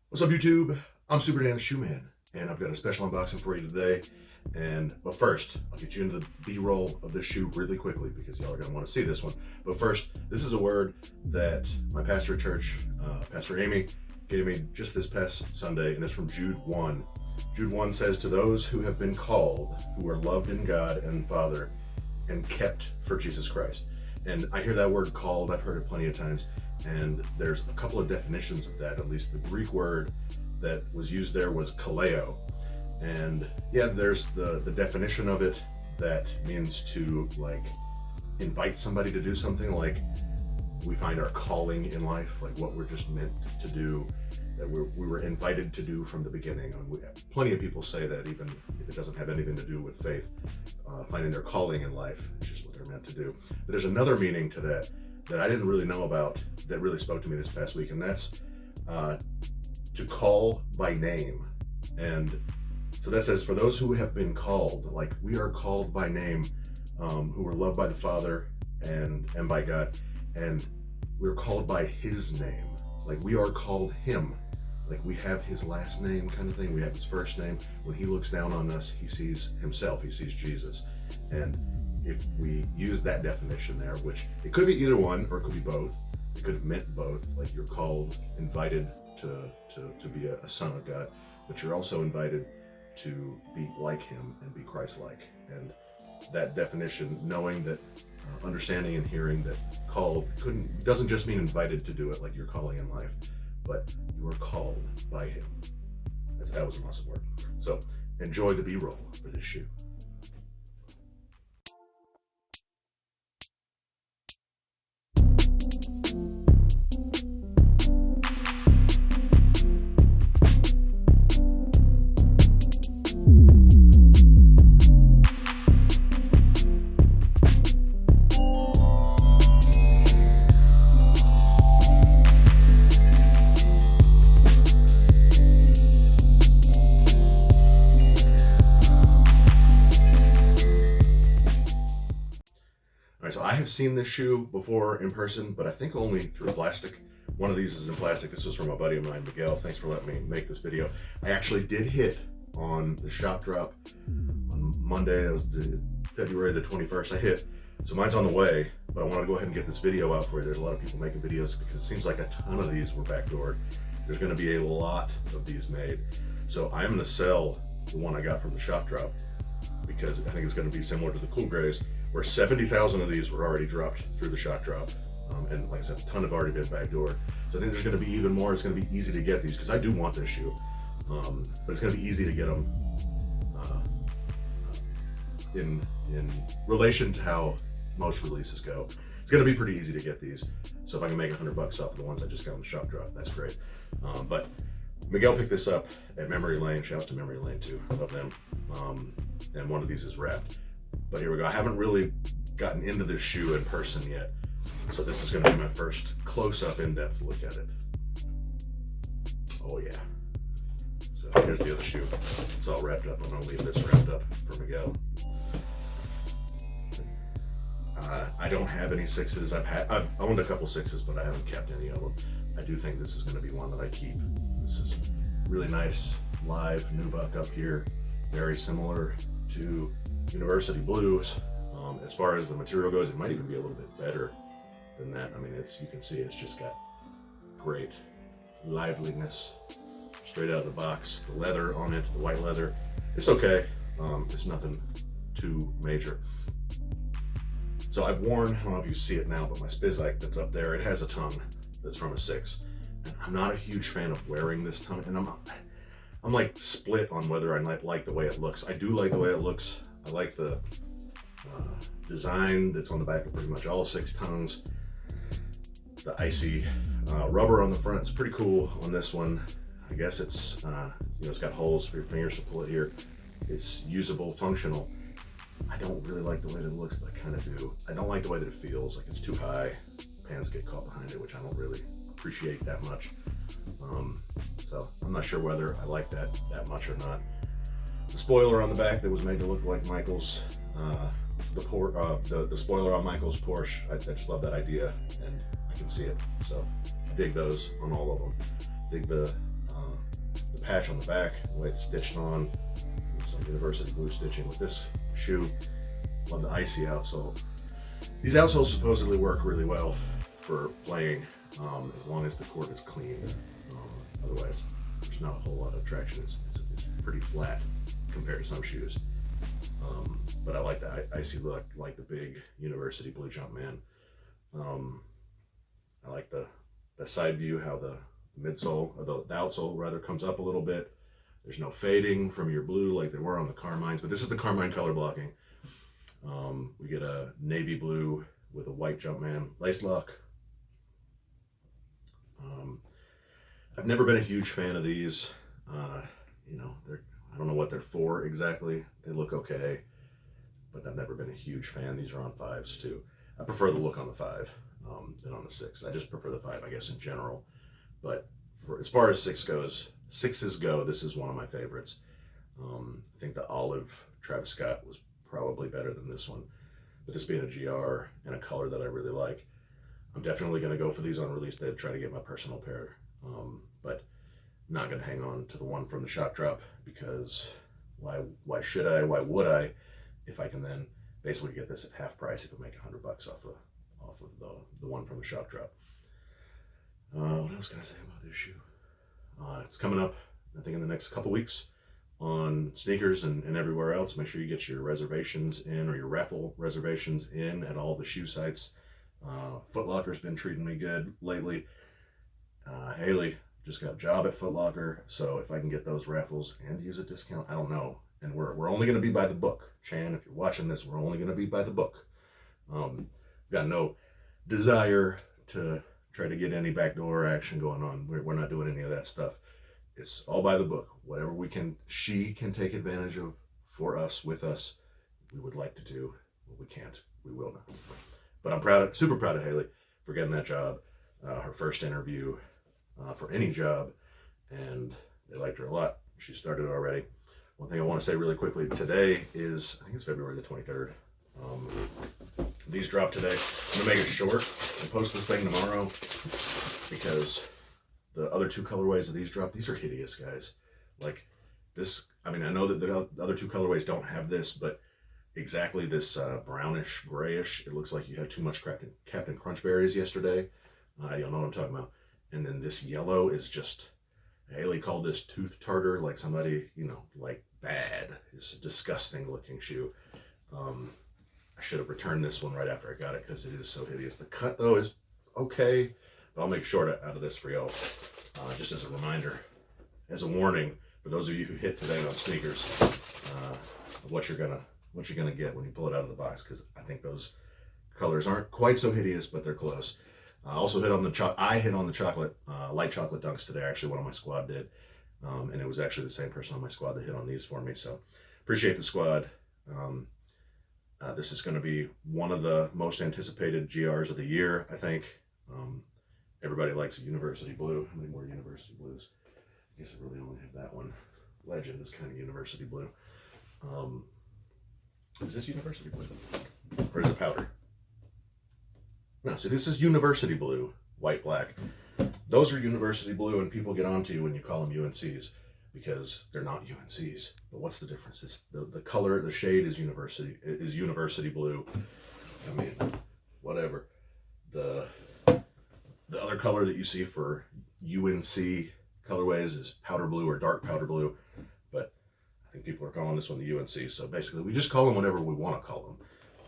What's up, YouTube? I'm Super Dan the Shoe Man, and I've got a special unboxing for you today. But first, I'll get you into the B-roll of this shoe really quickly because y'all are going to want to see this one. But first, this is a word that my pastor at church, Pastor Amy, gave me just this past Sunday, and it's from Jude 1. Jude 1 says, "To those who have been called, who are loved in God and Father, and kept for Jesus Christ." And I hear that word called, I've heard it plenty of times, and there's a couple of definitions of that. At least the Greek word that was used there was kaleo. And yeah, there's the definition of it that means to like invite somebody to do something, like we find our calling in life, like what we're just meant to do, that we were invited to do from the beginning. And plenty of people say that, even if it doesn't have anything to do with faith, finding their calling in life is just what they're meant to do. But there's another meaning to that I didn't really know about that really spoke to me this past week, and that's to call by name. And so that says, for those who have been called, like we are called by name, who are loved by the Father and by God, and we're called by His name. Like we are called Him. Like we have His last name kind of thing. We have His first name. When He looks down on us, He sees Himself. He sees Jesus. And if we use that definition there, which it could be either one or it could be both. It could have meant both. Like you're called, invited to be a son of God, but you're also invited to be like Him and be Christ-like. And that definition, knowing that, understanding and hearing that called doesn't just mean invited to do it like your calling in life, but you are called by Him. That was an awesome word. So enjoy the B-roll for this shoe. All right, so I have seen this shoe before in person, but I think only through plastic. One of these is in plastic. This was from a buddy of mine, Miguel. Thanks for letting me make this video. I actually did hit on the shop drop on Monday. It was February the 21st. I hit. So mine's on the way, but I want to go ahead and get this video out for you. There's a lot of people making videos because it seems like a ton of these were backdoored. There's going to be a lot of these made. So I'm going to sell the one I got from the shop drop because I think it's going to be similar to the Cool Grays, where 70,000 of these were already dropped through the shop drop. And like I said, a ton have already been backdoored. So I think there's going to be even more. It's going to be easy to get these because I do want this shoe. But it's going to be easy to get them in relation to how most releases go. It's going to be pretty easy to get these. So if I can make $100 off of the ones I just got on the shop drop, that's great. But Miguel picked this up at Memory Lane. Shout out to Memory Lane too, love them. And one of these is wrapped. But here we go. I haven't really gotten into this shoe in person yet. So this is going to be my first close-up, in-depth look at it. Oh yeah. So here's the other shoe. It's all wrapped up. I'm going to leave this wrapped up for Miguel. I don't have any sixes. I've owned a couple sixes, but I haven't kept any of them. I do think this is going to be one that I keep. This is really nice live nubuck up here. Very similar to University Blues. As far as the material goes, it might even be a little bit better than that. I mean, you can see it's just got great liveliness straight out of the box. The leather on it, the white leather, it's okay. It's nothing too major. So I've worn, I don't know if you see it now, but my Spizike that's up there, it has a tongue that's from a 6. And I'm not a huge fan of wearing this tongue, and I'm like split on whether I like the way it looks. I do like the way it looks. I like the design that's on the back of pretty much all 6 tongues. The icy rubber on the front is pretty cool on this one. I guess it's it's got holes for your fingers to pull it here. It's usable, functional. I don't really like the way that it looks, but I kind of do. I don't like the way that it feels. Like it's too high. Pants get caught behind it, which I don't really appreciate that much. So I'm not sure whether I like that much or not. The spoiler on the back that was made to look like Michael's, the spoiler on Michael's Porsche. I just love that idea, and I can see it. So I dig those on all of them. Dig the the patch on the back, the way it's stitched on, some University Blue stitching with this shoe. Love the icy outsole. These outsoles supposedly work really well for playing, as long as the court is clean. Otherwise, there's not a whole lot of traction. It's pretty flat compared to some shoes. But I like the icy look, like the big University Blue Jumpman. I like the side view, how the midsole, or the outsole rather, comes up a little bit. There's no fading from your blue like there were on the Carmines, but this is the Carmine color blocking. We get a navy blue with a white Jumpman lace lock. I've never been a huge fan of these. You know, I don't know what they're for exactly. They look okay, but I've never been a huge fan. These are on 5s too. I prefer the look on the 5 than on the 6. I just prefer the 5, I guess, in general. But as far as 6s go, this is one of my favorites. I think the olive Travis Scott was probably better than this one. But this being a GR and a color that I really like, I'm definitely going to go for these on release day to try to get my personal pair. But not going to hang on to the one from the Shock Drop, because why should I? Why would I? If I can then basically get this at half price, if I make $100 off of the one from the Shock Drop. What else can I say about this shoe? It's coming up, I think, in the next couple weeks on sneakers and everywhere else. Make sure you get your reservations in, or your raffle reservations in, at all the shoe sites. Foot Locker's been treating me good lately. Haley just got a job at Foot Locker, so if I can get those raffles and use a discount, I don't know. And we're only going to be by the book. Chan, if you're watching this, we're only going to be by the book. Got no desire to try to get any backdoor action going on. We're not doing any of that stuff. It's all by the book. Whatever she can take advantage of for us, with us, we would like to do. What we can't, we will not. But I'm super proud of Haley for getting that job, her first interview for any job, and they liked her a lot. She started already. One thing I want to say really quickly, today is, I think it's February the 23rd. These dropped today. I'm going to make it short and post this thing tomorrow, because the other 2 colorways of these dropped. These are hideous, guys. Like this, I mean, I know that the other 2 colorways don't have this, but exactly this brownish, grayish, it looks like you had too much Captain Crunch berries yesterday. You'll know what I'm talking about. And then this yellow is just, Haley called this tooth tartar, like somebody, you know, like bad. It's a disgusting looking shoe. I should have returned this one right after I got it, because it is so hideous. The cut though is okay, but I'll make a short out of this for y'all, just as a reminder, as a warning for those of you who hit today on sneakers, of what you're gonna get when you pull it out of the box, because I think those colors aren't quite so hideous, but they're close. I also hit on the chocolate, light chocolate dunks today. Actually, one of my squad did, and it was actually the same person on my squad that hit on these for me. So appreciate the squad. This is going to be one of the most anticipated GRs of the year, I think. Everybody likes a University Blue. How many more University Blues? I guess I really only have that one. Legend is kind of University Blue. Is this University Blue? Or is it powder? No, see, this is University Blue, white, black. Those are University Blue, and people get onto you when you call them UNCs, because they're not UNCs. But what's the difference? It's the color, the shade is University Blue. I mean, whatever. The other color that you see for UNC colorways is powder blue or dark powder blue, but I think people are calling this one the UNC. So basically, we just call them whatever we want to call them.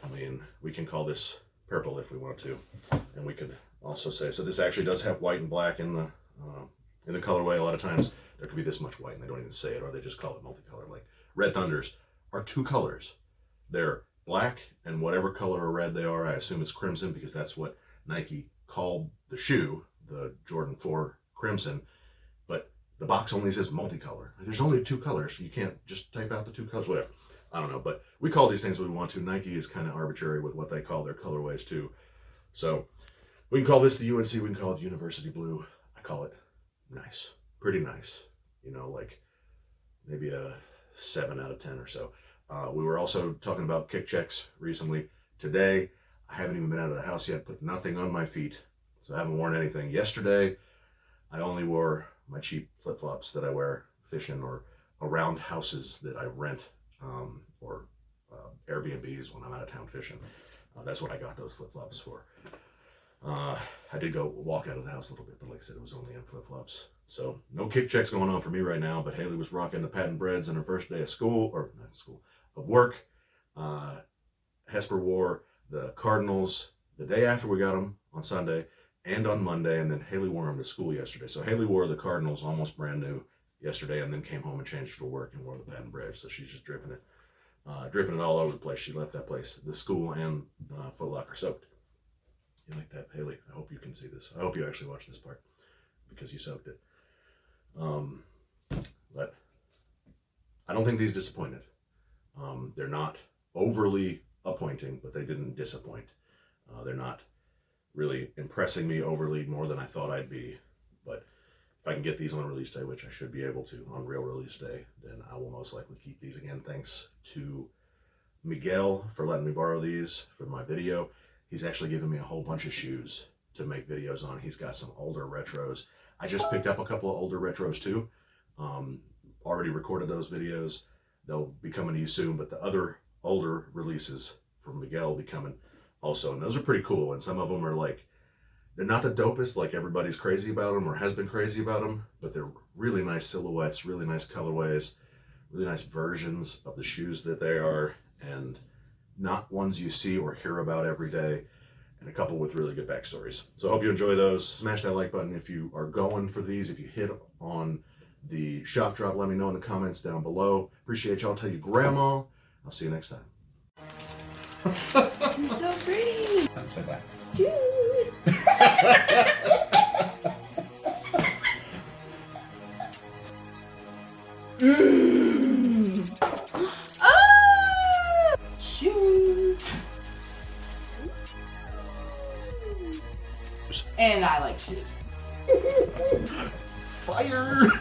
I mean, we can call this purple if we want to, and we could also say, so this actually does have white and black in the colorway. A lot of times there could be this much white and they don't even say it, or they just call it multicolor. Like Red Thunders are 2 colors. They're black and whatever color of red they are. I assume it's crimson, because that's what Nike called the shoe, the Jordan 4 Crimson, but the box only says multicolor. There's only 2 colors. You can't just type out the 2 colors, whatever. I don't know, but we call these things what we want to. Nike is kind of arbitrary with what they call their colorways too. So we can call this the UNC, we can call it University Blue. I call it nice, pretty nice. You know, like maybe a 7 out of 10 or so. We were also talking about kick checks recently. Today, I haven't even been out of the house yet, put nothing on my feet, so I haven't worn anything. Yesterday, I only wore my cheap flip-flops that I wear fishing or around houses that I rent or Airbnbs when I'm out of town fishing. That's what I got those flip-flops for. I did go walk out of the house a little bit, but like I said, it was only in flip-flops. So no kick checks going on for me right now, but Haley was rocking the patent breads on her first day of school, or not school, of work. Hesper wore the Cardinals the day after we got them on Sunday and on Monday, and then Haley wore them to school yesterday. So Haley wore the Cardinals almost brand new yesterday, and then came home and changed for work and wore the patent breads. So she's just dripping it all over the place. She left that place, the school and Foot Locker, soaked. You like that, Haley? I hope you can see this. I hope you actually watch this part because you soaked it. But I don't think these disappointed. They're not overly appointing, but they didn't disappoint. They're not really impressing me overly more than I thought I'd be. But if I can get these on release day, which I should be able to on real release day, then I will most likely keep these again. Thanks to Miguel for letting me borrow these for my video. He's actually given me a whole bunch of shoes to make videos on. He's got some older retros. I just picked up a couple of older retros too. Already recorded those videos. They'll be coming to you soon, but the other older releases from Miguel will be coming also. And those are pretty cool. And some of them are like, they're not the dopest, like everybody's crazy about them or has been crazy about them, but they're really nice silhouettes, really nice colorways, really nice versions of the shoes that they are, and not ones you see or hear about every day, and a couple with really good backstories. So I hope you enjoy those. Smash that like button if you are going for these. If you hit on the shock drop, let me know in the comments down below. Appreciate y'all. Tell your grandma. I'll see you next time. You're so pretty. I'm so glad. Shoes. Ah! Shoes. And I like shoes. Fire!